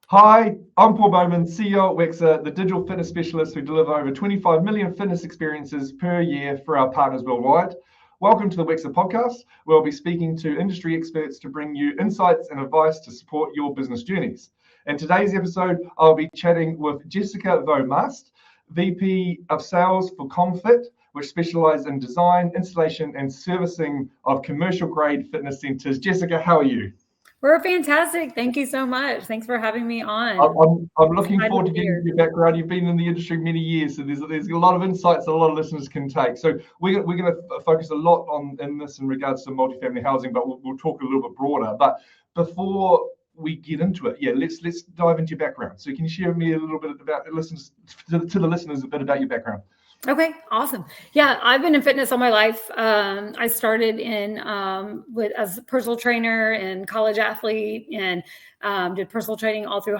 Hi, I'm Paul Bowman, CEO at Wexer, the digital fitness specialist who deliver over 25 million fitness experiences per year for our partners worldwide. Welcome to the Wexer podcast, where we'll be speaking to industry experts to bring you insights and advice to support your business journeys. In today's episode, I'll be chatting with Jessica Vo-Mast, VP of Sales for Comm-Fit, which specialises in design, installation, and servicing of commercial-grade fitness centres. Jessica, how are you? We're fantastic. Thank you so much. Thanks for having me on. I'm looking forward to getting your background. You've been in the industry many years, so there's a lot of insights that a lot of listeners can take. So we're going to focus a lot in this in regards to multifamily housing, but we'll talk a little bit broader. But before we get into it, let's dive into your background. So can you share with me a little bit about the listeners a bit about your background? Okay, awesome. Yeah, I've been in fitness all my life. I started as a personal trainer and college athlete, and did personal training all through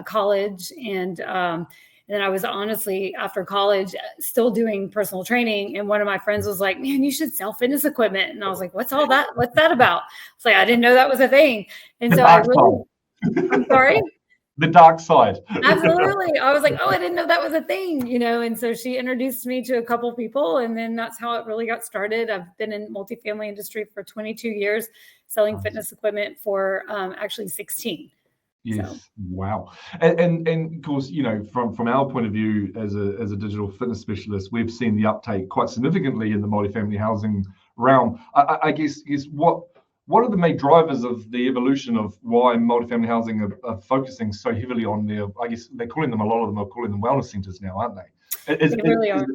college. And then I was honestly, after college, still doing personal training. And one of my friends was like, "Man, you should sell fitness equipment." And I was like, "What's all that? What's that about?" It's like, I didn't know that was a thing. And so I'm sorry. The dark side. Absolutely. I was like, oh, I didn't know that was a thing, And so she introduced me to a couple of people, and then that's how it really got started. I've been in multifamily industry for 22 years, selling fitness equipment for actually 16. Yes. So. Wow. And of course, from our point of view as a digital fitness specialist, we've seen the uptake quite significantly in the multifamily housing realm. I guess what are the main drivers of the evolution of why multifamily housing are focusing so heavily on I guess a lot of them are calling them wellness centers now, aren't they? They really are.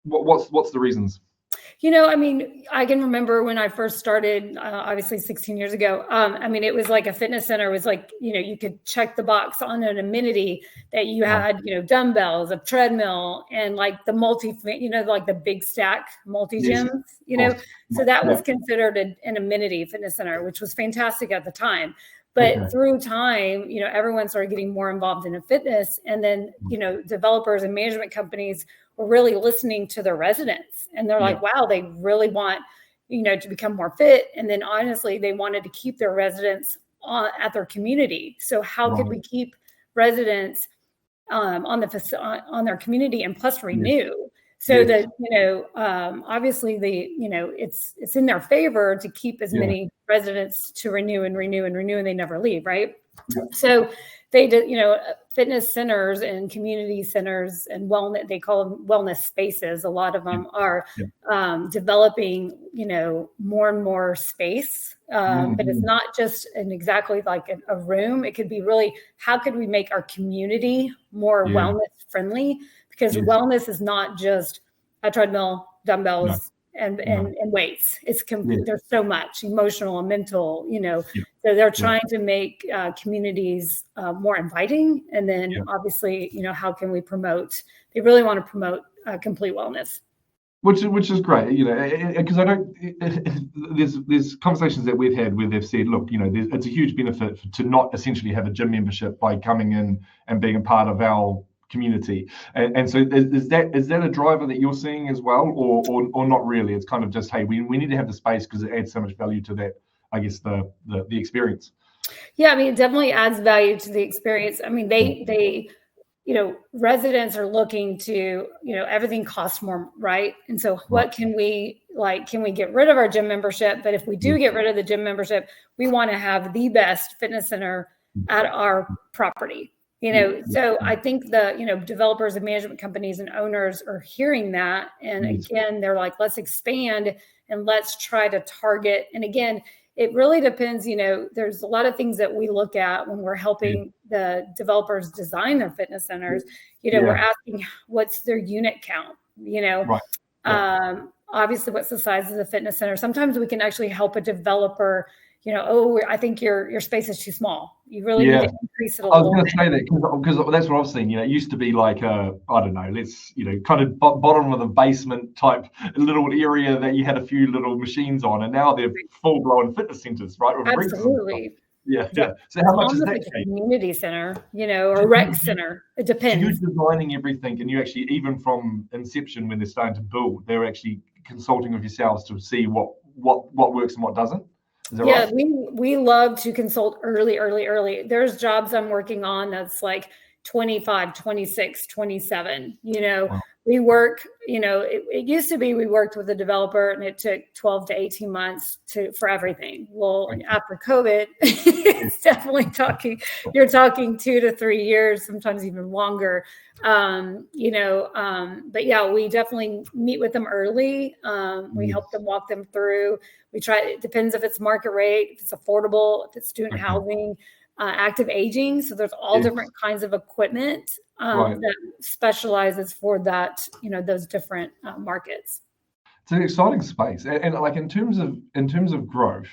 What's the reasons? I can remember when I first started, obviously 16 years ago. It was like a fitness center. It was like, you could check the box on an amenity that you had, dumbbells, a treadmill, and like the like the big stack multi-gyms, So that was considered an amenity fitness center, which was fantastic at the time. But through time, everyone started getting more involved in fitness. And then, developers and management companies were really listening to their residents. And they're like, wow, they really want, to become more fit. And then honestly, they wanted to keep their residents at their community. So how could we keep residents on their community and plus renew? So that, obviously it's in their favor to keep as many residents to renew, and they never leave. Right. Yeah. So they did, fitness centers and community centers and wellness, they call them wellness spaces. A lot of them are developing, more and more space. But it's not just exactly like a room. It could be really, how could we make our community more wellness friendly? Because wellness is not just a treadmill, dumbbells, and weights. It's there's so much emotional and mental, So they're trying to make communities more inviting. And then obviously, how can we promote? They really want to promote complete wellness. Which is great, because there's conversations that we've had where they've said, look, it's a huge benefit to not essentially have a gym membership by coming in and being a part of our community. And so is that a driver that you're seeing as well, or not really? It's kind of just, hey, we need to have the space because it adds so much value to that, I guess, the experience. Yeah, it definitely adds value to the experience. They residents are looking to, everything costs more, right? And so what can we get rid of our gym membership? But if we do get rid of the gym membership, we want to have the best fitness center at our property. So I think the, developers and management companies and owners are hearing that. And again, they're like, let's expand and let's try to target. And again, it really depends, there's a lot of things that we look at when we're helping the developers design their fitness centers. We're asking what's their unit count, obviously what's the size of the fitness center. Sometimes we can actually help a developer, I think your space is too small. You really need to increase it a little bit. I was going to say that because that's what I've seen. It used to be like I don't know, let's kind of bottom of the basement type little area that you had a few little machines on, and now they're full blown fitness centers, right? Absolutely. Yeah. So how much is that? Like a community center, or rec center. It depends. So you're designing everything, and you actually, even from inception when they're starting to build, they're actually consulting with yourselves to see what works and what doesn't. Is that Yeah, right? we love to consult early. There's jobs I'm working on that's like 25, 26, 27. Wow. We work, it used to be we worked with a developer and it took 12 to 18 months for everything. Well, Okay. after COVID, it's definitely you're talking 2 to 3 years, sometimes even longer. But yeah, we definitely meet with them early. We help them, walk them through. It depends if it's market rate, if it's affordable, if it's student Okay. housing, active aging. So there's all different kinds of equipment that specializes for that, those different markets. It's an exciting space, and like in terms of growth,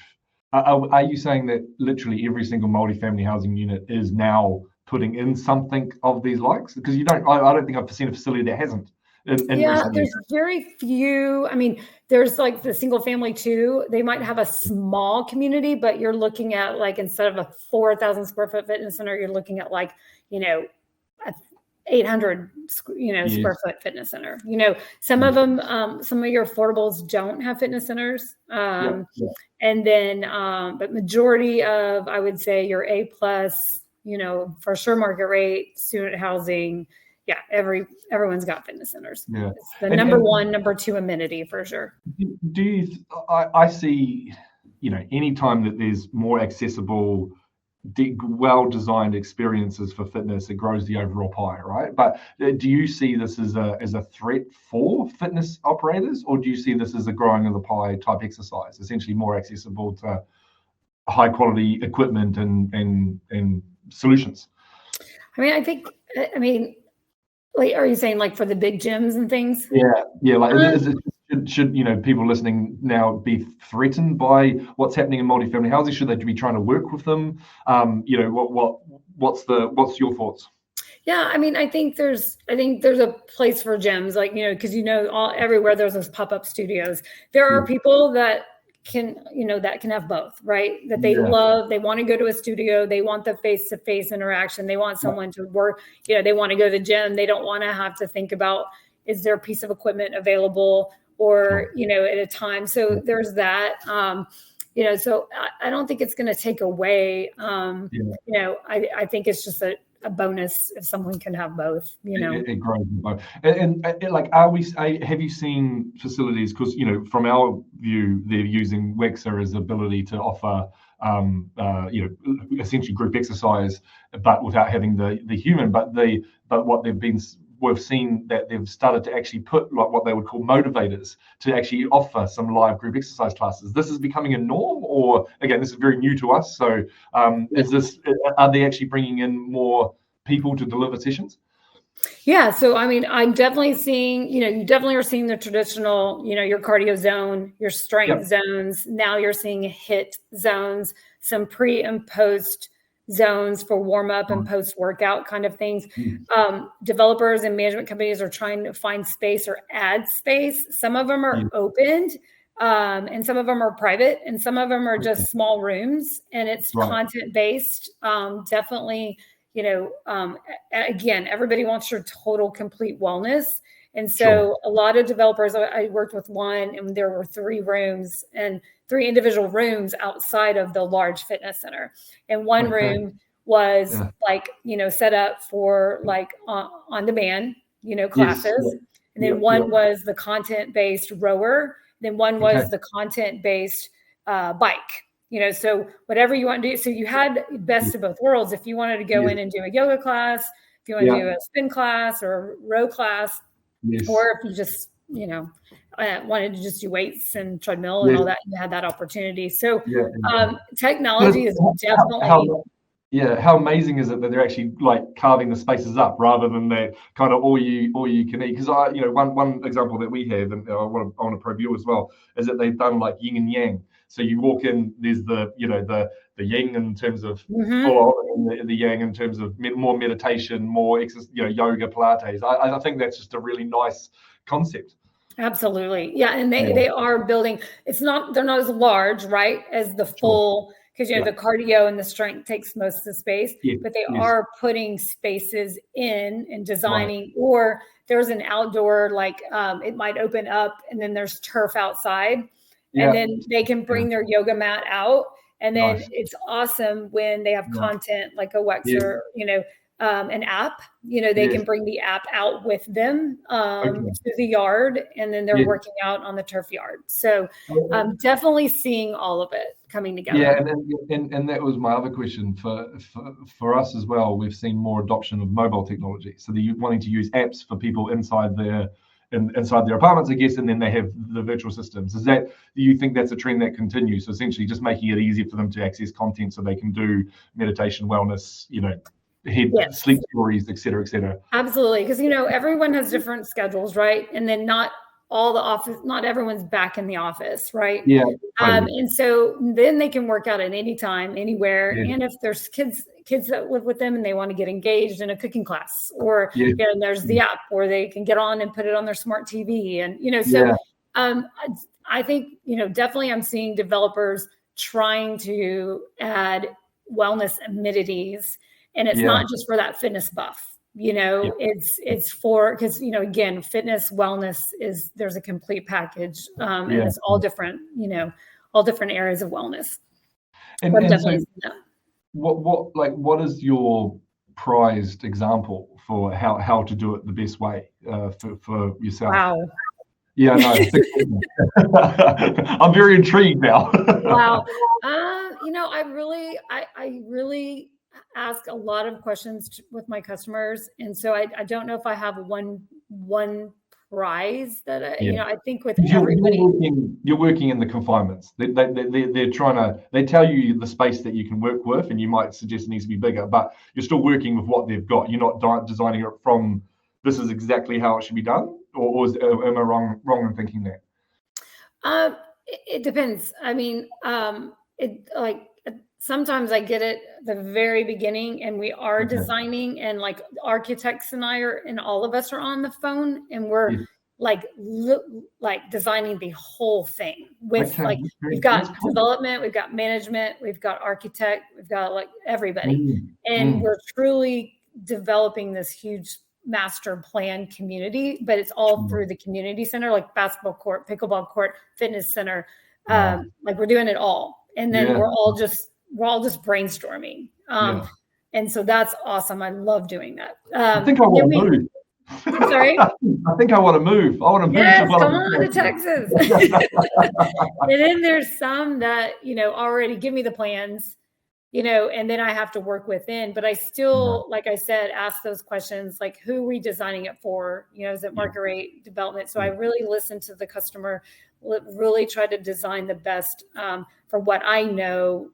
are you saying that literally every single multifamily housing unit is now putting in something of these likes? Because I don't think I've seen a facility that hasn't in recent years. There's very few. I mean, there's like the single family too. They might have a small community, but you're looking at like, instead of a 4,000 square foot fitness center, you're looking at like, a 800 square foot fitness center. Some of them, some of your affordables don't have fitness centers. And then but majority of, I would say, your A plus, for sure, market rate, student housing, everyone's got fitness centers. It's the number one, number two amenity for sure. I see, anytime that there's more accessible, well-designed experiences for fitness, it grows the overall pie, right? But do you see this as a threat for fitness operators, or do you see this as a growing of the pie type exercise, essentially more accessible to high quality equipment and solutions? Like, are you saying like for the big gyms and things? Yeah. Like, should people listening now be threatened by what's happening in multifamily housing? Should they be trying to work with them? What's your thoughts? Yeah, I think there's a place for gyms, like, because everywhere there's those pop-up studios. There are people that can have both, right? That they love, they want to go to a studio, they want the face-to-face interaction, they want someone to work, they want to go to the gym, they don't want to have to think about, is there a piece of equipment available or at a time. So there's that. So I don't think it's going to take away. I think it's just a bonus if someone can have both. It grows both. And like, have you seen facilities? Because from our view, they're using Wexer's ability to offer essentially group exercise, but without having the human. But what we've seen that they've started to actually put like what they would call motivators to actually offer some live group exercise classes. This is becoming a norm, or again, this is very new to us. So are they actually bringing in more people to deliver sessions? Yeah. So, I'm definitely seeing, you definitely are seeing the traditional, your cardio zone, your strength zones. Now you're seeing HIIT zones, some pre and post zones for warm up and post workout kind of things. Developers and management companies are trying to find space or add space. Some of them are opened, and some of them are private, and some of them are just small rooms, and it's content based. Definitely, again, everybody wants your total complete wellness. And so a lot of developers, I worked with one, and there were 3 rooms and 3 individual rooms outside of the large fitness center. And one room was set up for like on demand, classes. And then one was the content-based rower. Then one was the content-based bike. So whatever you want to do. So you had best of both worlds. If you wanted to go in and do a yoga class, if you want to do a spin class or a row class, or if you just, wanted to just do weights and treadmill and all that, you had that opportunity. So technology is definitely... How amazing is it that they're actually like carving the spaces up rather than they're kind of all you can eat? Because one example that we have, and I want to probe you as well, is that they've done like yin and yang. So you walk in, there's the yin in terms of full on, and the yang in terms of more meditation, more yoga, Pilates. I think that's just a really nice concept. Absolutely, yeah, and they are building. They're not as large, right, as the full. Because the cardio and the strength takes most of the space, but they are putting spaces in and designing, or there's an outdoor, like it might open up and then there's turf outside. and then they can bring their yoga mat out. And then it's awesome when they have content like a Wexer, an app, they can bring the app out with them to the yard, and then they're working out on the turf yard. So definitely seeing all of it coming together. Yeah, and that was my other question for us as well. We've seen more adoption of mobile technology. So they're wanting to use apps for people inside their apartments, I guess, and then they have the virtual systems. Do you think that's a trend that continues? So essentially just making it easier for them to access content so they can do meditation, wellness, sleep stories, et cetera, et cetera. Absolutely. Because, everyone has different schedules, right? And then not everyone's back in the office, right? Yeah. Totally. And so then they can work out at any time, anywhere. Yeah. And if there's kids that live with them and they want to get engaged in a cooking class, or there's the app where they can get on and put it on their smart TV. And, I think, definitely I'm seeing developers trying to add wellness amenities, and it's not just for that fitness buff. It's for, because, again, fitness, wellness there's a complete package, and it's all different, all different areas of wellness. And so what is your prized example for how to do it the best way for yourself? Wow. Yeah, no. I'm very intrigued now. Wow. I really ask a lot of questions with my customers, and so I don't know if I have one prize that I think with everybody. You're working in the confinements. They're trying to. They tell you the space that you can work with, and you might suggest it needs to be bigger, but you're still working with what they've got. You're not designing it from this is exactly how it should be done, or am I wrong in thinking that? It depends. I mean, sometimes I get it the very beginning, and we are designing, and like architects and all of us are on the phone, and we're like designing the whole thing with we've got development, we've got management, we've got architect, we've got like everybody, and we're truly developing this huge master plan community, but it's all through the community center, like basketball court, pickleball court, fitness center, like we're doing it all, and then we're all just brainstorming. And so that's awesome. I love doing that. I think I want to move. I'm sorry? I think I want to move. I want to move. Yes, come on to Texas. And then there's some that, already give me the plans, and then I have to work within, but I still, like I said, ask those questions, like who are we designing it for? Is it market rate development? So I really listen to the customer, really try to design the best for what I know,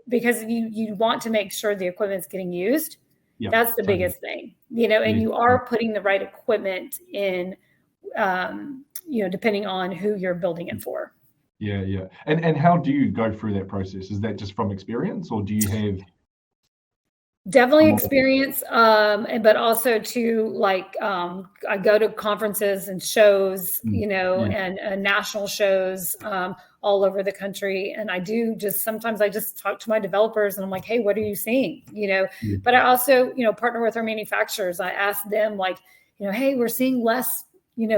because you want to make sure the equipment's getting used. Yep, that's the biggest thing, and you are putting the right equipment in, depending on who you're building it for. Yeah. And how do you go through that process? Is that just from experience, or do you have? Definitely experience, but also to I go to conferences and shows, and national shows all over the country. And I do sometimes I just talk to my developers and I'm like, hey, what are you seeing? But I also, partner with our manufacturers. I ask them hey, we're seeing less,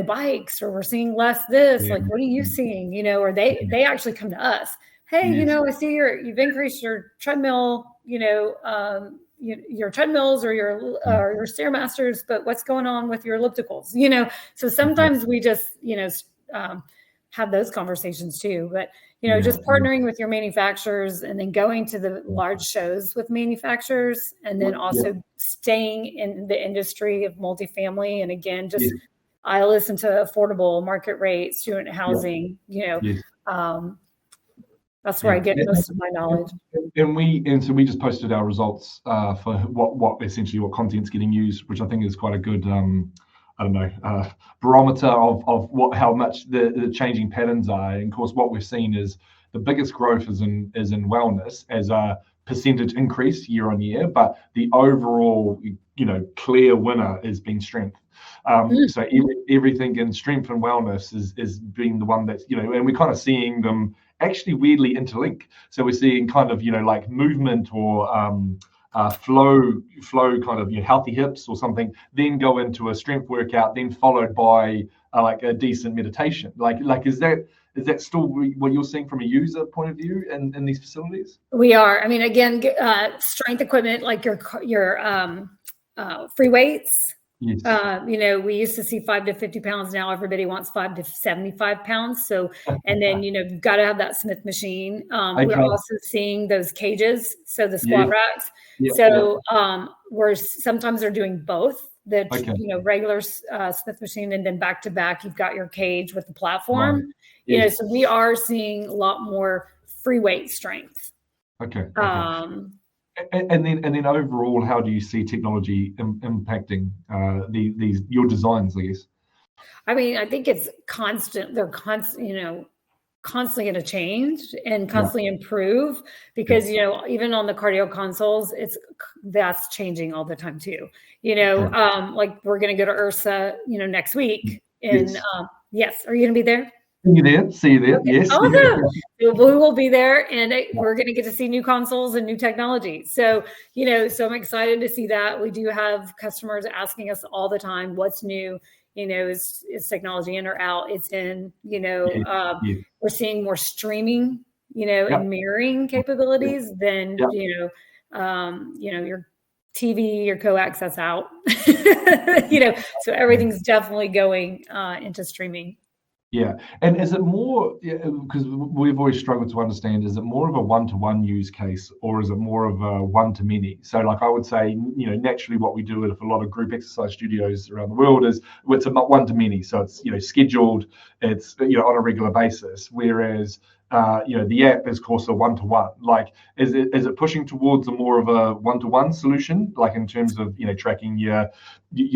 bikes, or we're seeing less this, like, what are you seeing? Or they actually come to us. Hey, I see you've increased your treadmill, your treadmills or your Stairmasters, but what's going on with your ellipticals? So sometimes we just, have those conversations too, but, just partnering with your manufacturers and then going to the large shows with manufacturers, and then also staying in the industry of multifamily. And again, I listen to affordable market rate, student housing, that's where I get most of my knowledge. And so we just posted our results for what essentially what content's getting used, which I think is quite a good barometer of how much the changing patterns are. And of course, what we've seen is the biggest growth is in wellness as a percentage increase year on year, but the overall clear winner has been strength. So everything in strength and wellness is being the one that's and we're kind of seeing them actually weirdly interlink. So we're seeing kind of like movement or flow kind of healthy hips or something, then go into a strength workout, then followed by like a decent meditation. Like is that Is that still what you're seeing from a user point of view in these facilities? We are. I mean, again, strength equipment like your free weights. Yes. We used to see 5 to 50 pounds. Now everybody wants 5 to 75 pounds. So, and then, you've got to have that Smith machine. We're also seeing those cages. So the squat racks. So sometimes they're doing both. Regular Smith machine, and then back to back, you've got your cage with the platform. Right. So we are seeing a lot more free weight strength. Okay. And then overall, how do you see technology impacting your designs, I guess? I mean, I think it's constant. They're constantly going to change and constantly improve, because even on the cardio consoles, that's changing all the time too. Like we're going to go to Ursa next week, and yes, are you going to be there? See you there. Yes. Awesome. We will be there, and we're going to get to see new consoles and new technology. So, so I'm excited to see that. We do have customers asking us all the time, what's new? Is technology in or out? It's in, we're seeing more streaming, and mirroring capabilities than, your TV, your coax, that's out, so everything's definitely going into streaming. Yeah. And is it more, because we've always struggled to understand, is it more of a one-to-one use case, or is it more of a one-to-many? So like I would say, naturally what we do with a lot of group exercise studios around the world is it's a one-to-many. So it's, scheduled, it's, on a regular basis. Whereas, the app is, of course, a one-to-one. Like, is it pushing towards a more of a one-to-one solution, like in terms of, tracking your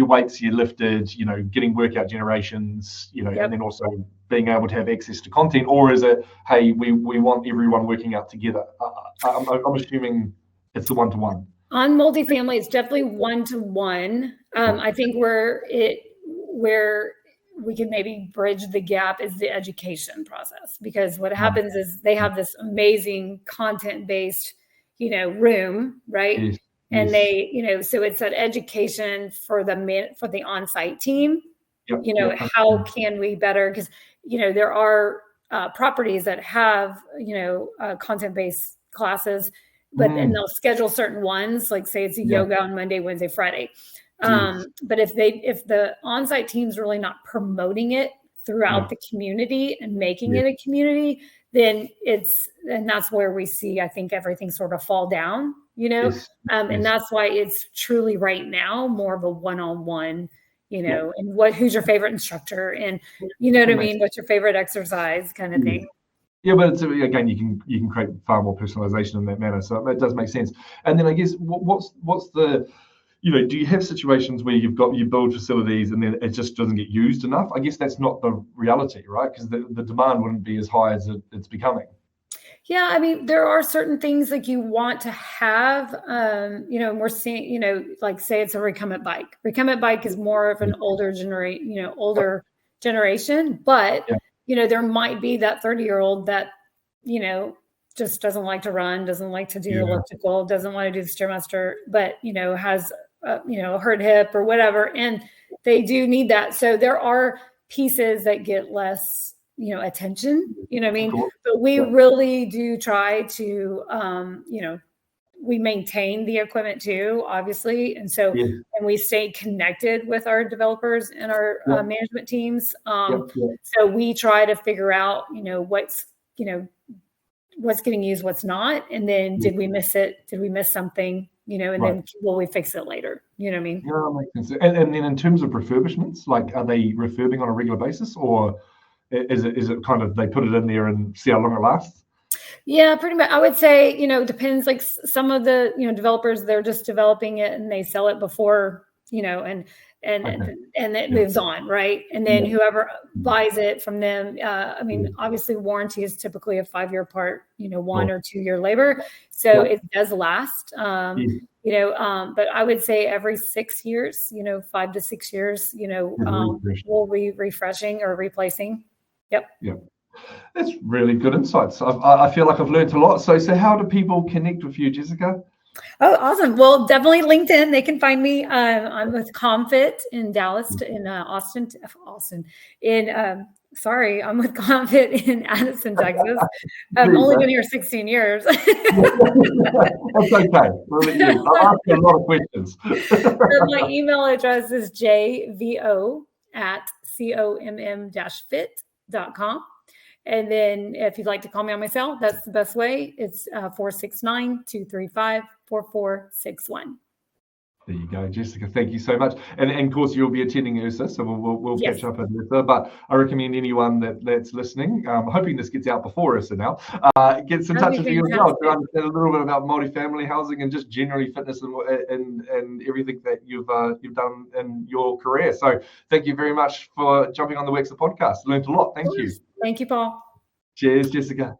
weights you lifted, getting workout generations, and then also being able to have access to content? Or is it, hey, we want everyone working out together? I'm assuming it's the one-to-one. On multifamily, it's definitely one-to-one. I think where we can maybe bridge the gap is the education process, because what happens is they have this amazing content-based, room, right? Yes. And they, so it's that education for the on-site team. How can we better? Because, there are properties that have, content-based classes, but and they'll schedule certain ones, like say it's a yoga on Monday, Wednesday, Friday. But if the on-site team's really not promoting it throughout the community and making it a community, then that's where we see, I think, everything sort of fall down, and that's why it's truly right now more of a one-on-one, and who's your favorite instructor, and what I mean, what's your favorite exercise kind of thing. Yeah, but it's, again, you can create far more personalization in that manner, so it does make sense. And then I guess what's the do you have situations where you build facilities and then it just doesn't get used enough? I guess that's not the reality, right? Because the demand wouldn't be as high as it's becoming. Yeah, I mean, there are certain things like you want to have, and we're seeing, like say it's a recumbent bike. Recumbent bike is more of an older generation, but there might be that 30-year-old that, just doesn't like to run, doesn't like to do the elliptical, doesn't want to do the Stairmaster, but, has hurt hip or whatever, and they do need that. So there are pieces that get less, attention, what I mean? But we really do try to, we maintain the equipment too, obviously. And so, and we stay connected with our developers and our management teams. So we try to figure out, what's getting used, what's not. And then did we miss it? Did we miss something? And then will we fix it later? You know what I mean? Yeah, that makes sense. And then in terms of refurbishments, like, are they refurbing on a regular basis, or is it kind of they put it in there and see how long it lasts? Yeah, pretty much. I would say, it depends. Like some of the, developers, they're just developing it and they sell it before, and it moves on, right? And then whoever buys it from them, I mean, obviously warranty is typically a 5-year part, 1 or 2 year labor. So it does last, but I would say every 6 years, 5 to 6 years, we'll be refreshing or replacing. Yep. Yeah. That's really good insights. I feel like I've learned a lot. So how do people connect with you, Jessica? Oh, awesome. Well, definitely LinkedIn. They can find me. I'm with Comm-Fit in Dallas, in Austin, in Sorry, I'm with Comm-Fit in Addison, Texas. I've only been here 16 years. That's okay. We'll let you. I'll ask you a lot of questions. My email address is jvo@comm-fit.com. And then if you'd like to call me on my cell, that's the best way. It's 469-235-4461. There you go, Jessica. Thank you so much. And of course, you'll be attending URSA, so we'll Yes. catch up at URSA. But I recommend anyone that's listening, hoping this gets out before URSA now, gets in touch with you as well to understand a little bit about multifamily housing and just generally fitness and everything that you've done in your career. So thank you very much for jumping on the Wexer podcast. Learned a lot. Thank you. Thank you, Paul. Cheers, Jessica.